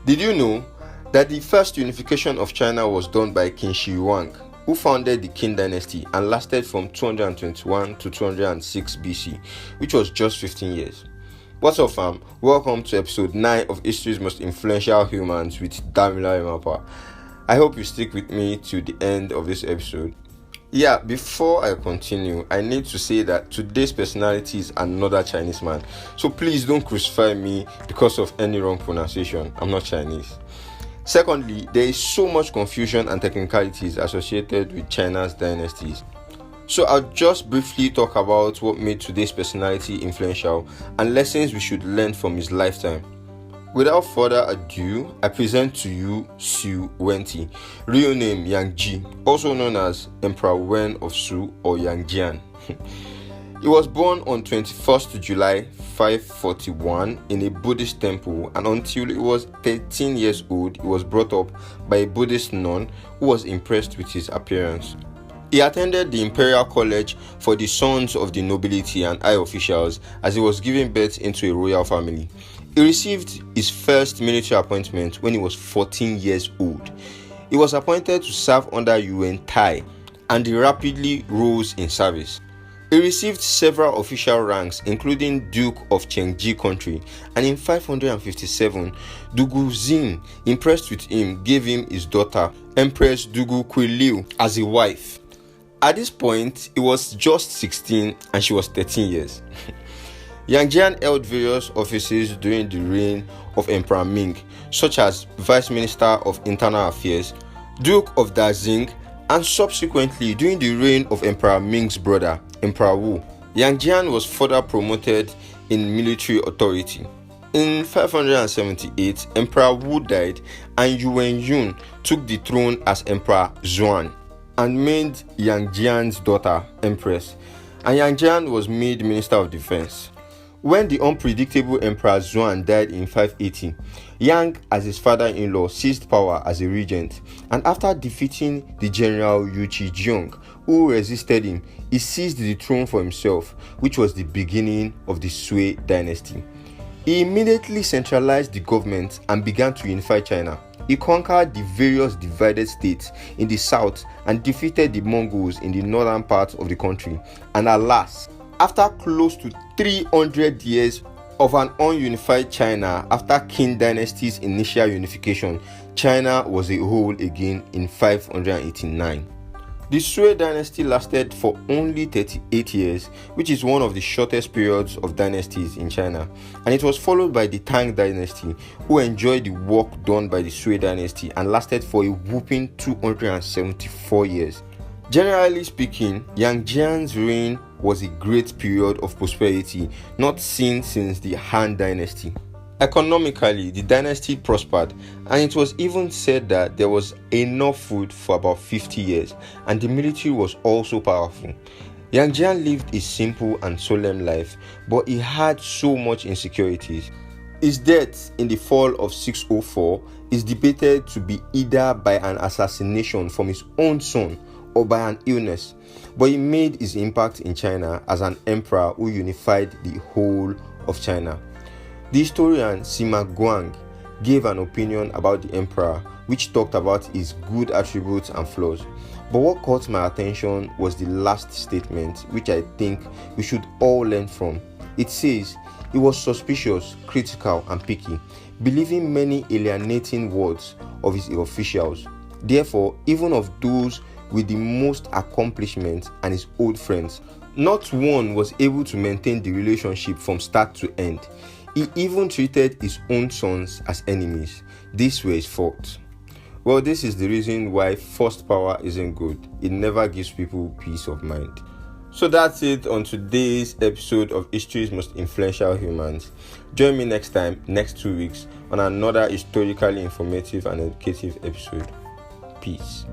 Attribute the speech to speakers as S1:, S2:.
S1: Did you know that the first unification of China was done by Qin Shi Huang, who founded the Qin Dynasty and lasted from 221 to 206 BC, which was just 15 years. What's up, fam? Welcome to episode 9 of History's Most Influential Humans with Damila Imapa. I hope you stick with me to the end of this episode. Yeah, before I continue, I need to say that today's personality is another Chinese man. So please don't crucify me because of any wrong pronunciation. I'm not Chinese. Secondly, there is so much confusion and technicalities associated with China's dynasties. So I'll just briefly talk about what made today's personality influential and lessons we should learn from his lifetime. Without further ado, I present to you SUI WENTI, real name Yang Ji, also known as Emperor Wen of Shu or Yang Jian. He was born on 21st July 541 in a Buddhist temple, and until he was 13 years old, he was brought up by a Buddhist nun who was impressed with his appearance. He attended the Imperial College for the Sons of the Nobility and High Officials as he was giving birth into a royal family. He received his first military appointment when he was 14 years old. He was appointed to serve under WENTI, and he rapidly rose in service. He received several official ranks, including Duke of Chengji Country, and in 557, Dugu Xin, impressed with him, gave him his daughter, Empress Dugu Kuiliu, as a wife. At this point, he was just 16 and she was 13 years. Yang Jian held various offices during the reign of Emperor Ming, such as Vice Minister of Internal Affairs, Duke of Dazing, and subsequently during the reign of Emperor Ming's brother, Emperor Wu. Yang Jian was further promoted in military authority. In 578, Emperor Wu died and Yuan Yun took the throne as Emperor Xuan and made Yang Jian's daughter Empress, and Yang Jian was made Minister of Defense. When the unpredictable Emperor Xuan died in 580, Yang, as his father-in-law, seized power as a regent, and after defeating the general Yu Qizhong, who resisted him, he seized the throne for himself, which was the beginning of the SUI Dynasty. He immediately centralized the government and began to unify China. He conquered the various divided states in the south and defeated the Mongols in the northern part of the country. And alas, after close to 300 years of an ununified China, after Qin Dynasty's initial unification, China was a whole again in 589. The Sui Dynasty lasted for only 38 years, which is one of the shortest periods of dynasties in China, and it was followed by the Tang Dynasty, who enjoyed the work done by the Sui Dynasty and lasted for a whopping 274 years. Generally speaking, Yang Jian's reign was a great period of prosperity not seen since the Han Dynasty. Economically, the dynasty prospered, and it was even said that there was enough food for about 50 years, and the military was also powerful. Yang Jian lived a simple and solemn life, but he had so much insecurities. His death in the fall of 604 is debated to be either by an assassination from his own son or by an illness, but he made his impact in China as an emperor who unified the whole of China. The historian Sima Guang gave an opinion about the emperor which talked about his good attributes and flaws, but what caught my attention was the last statement, which I think we should all learn from. It says he was suspicious, critical, and picky, believing many alienating words of his officials. Therefore, even of those with the most accomplishments and his old friends, not one was able to maintain the relationship from start to end. He even treated his own sons as enemies. This were his faults. Well, this is the reason why forced power isn't good. It never gives people peace of mind. So that's it on today's episode of History's Most Influential Humans. Join me next time, next 2 weeks, on another historically informative and educative episode. Peace.